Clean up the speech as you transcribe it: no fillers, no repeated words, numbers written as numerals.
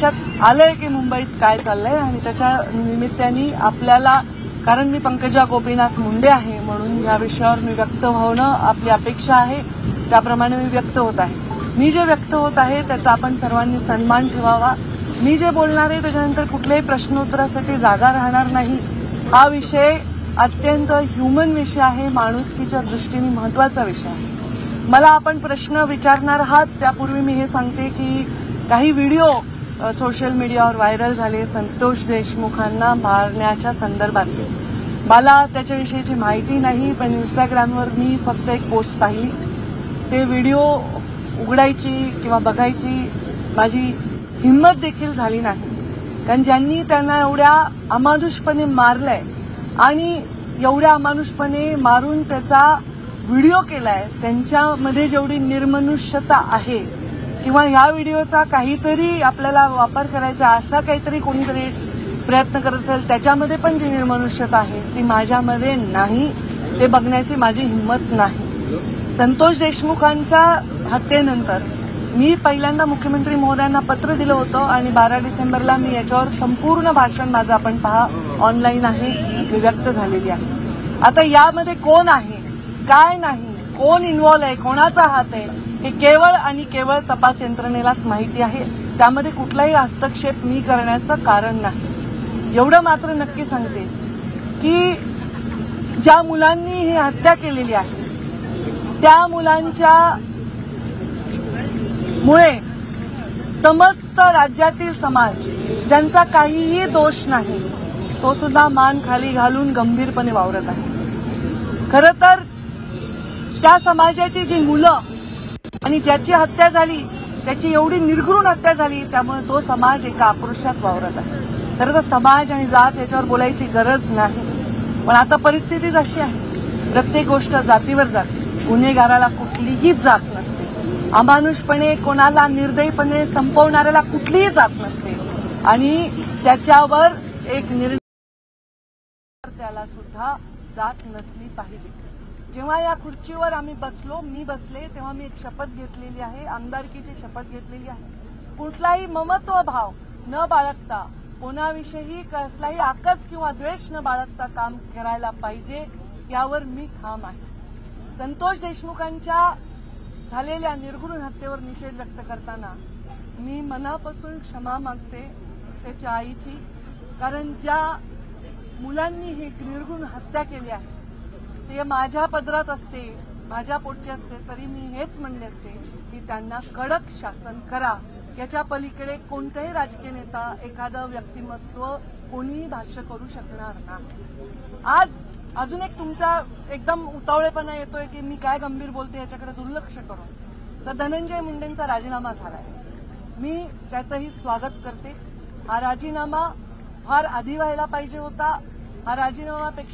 लक्षात आलंय की मुंबईत काय चाललंय आणि त्याच्या निमित्ताने आपल्याला, कारण मी पंकजा गोपीनाथ मुंडे आहे म्हणून या विषयावर मी व्यक्त होणं आपली अपेक्षा आहे, त्याप्रमाणे मी व्यक्त होत आहे. मी जे व्यक्त होत आहे त्याचा आपण सर्वांनी सन्मान ठेवावा. मी जे बोलणार आहे त्याच्यानंतर कुठल्याही प्रश्नोत्तरासाठी जागा राहणार नाही. हा विषय अत्यंत ह्युमन विषय आहे, माणुसकीच्या दृष्टीने महत्वाचा विषय आहे. मला आपण प्रश्न विचारणार आहात त्यापूर्वी मी हे सांगते की काही व्हिडिओ सोशल मीडियावर व्हायरल झाले संतोष देशमुखांना मारण्याच्या संदर्भातले. मला त्याच्याविषयीची माहिती नाही, पण इंस्टाग्रामवर मी फक्त एक पोस्ट पाहिली. ते व्हिडिओ उघडायची किंवा बघायची माझी हिंमत देखील झाली नाही, कारण ज्यांनी त्यांना एवढ्या अमानुषपणे मारलंय आणि एवढ्या अमानुषपणे मारून त्याचा व्हिडिओ केलाय, त्यांच्यामध्ये जेवढी निर्मनुष्यता आहे किंवा ह्या व्हिडिओचा काहीतरी आपल्याला वापर करायचा असा काहीतरी कोणीतरी प्रयत्न करत असेल, त्याच्यामध्ये पण जी निर्मनुष्यता आहे ती माझ्यामध्ये नाही. ते बघण्याची माझी हिंमत नाही. संतोष देशमुखांच्या हत्येनंतर मी पहिल्यांदा मुख्यमंत्री महोदयांना पत्र दिलं होतं आणि 12 डिसेंबरला मी याच्यावर संपूर्ण भाषण माझं आपण पहा ऑनलाईन आहे, मी व्यक्त झालेली आहे. आता यामध्ये कोण आहे, काय नाही, कोण इन्व्हॉल्व आहे, कोणाचा हात आहे, हे केवळ आणि केवळ तपास यंत्रणेलाच माहिती आहे. त्यामध्ये कुठलाही हस्तक्षेप मी करण्याचं कारण नाही. एवढं मात्र नक्की सांगते की ज्या मुलांनी ही हत्या केलेली आहे त्या मुलांच्या मुळे समस्त राज्यातील समाज, ज्यांचा काहीही दोष नाही, तो सुद्धा मान खाली घालून गंभीरपणे वावरत आहे. खरं तर त्या समाजाची जी मुलं आणि ज्याची हत्या झाली त्याची एवढी निर्घृण हत्या झाली, त्यामुळे तो समाज एका आक्रोशात वावरत आहे. खरं तर समाज आणि जात याच्यावर बोलायची गरज नाही, पण आता परिस्थितीच अशी आहे. प्रत्येक गोष्ट जातीवर जाते. गुन्हेगाराला कुठलीही जात नसते, अमानुषपणे कोणाला निर्दयीपणे संपवणाऱ्याला कुठलीही जात नसते आणि त्याच्यावर एक निर्णय त्याला सुद्धा जात नसली पाहिजे. जेव्हा या खुर्चीवर आम्ही बसलो, मी बसले, तेव्हा मी एक शपथ घेतलेली आहे, आमदारकीची शपथ घेतलेली आहे. कुठलाही ममत्व भाव न बाळगता, कोणाविषयी कसलाही आकस किंवा द्वेष न बाळगता काम करायला पाहिजे, यावर मी ठाम आहे. संतोष देशमुखांच्या झालेल्या निर्घृण हत्येवर निषेध व्यक्त करताना मी मनापासून क्षमा मागते त्याच्या आईची, कारण ज्या मुलांनी ही निर्घृण हत्या केली आहे ते माझ्या पदरात असते, माझ्या पोटचे असते, तरी मी हेच म्हणले असते की त्यांना कडक शासन करा. याच्या पलीकडे कोणताही राजकीय नेता, एखादं व्यक्तिमत्व कोणीही भाष्य करू शकणार नाही. आज अजून एक तुमचा एकदम उतावळेपणा येतोय की मी काय गंभीर बोलते याच्याकडे दुर्लक्ष करून, तर धनंजय मुंडेंचा राजीनामा झालाय. मी त्याचंही स्वागत करते. हा राजीनामा फार आधी व्हायला पाहिजे होता. हा राजीनामापेक्षा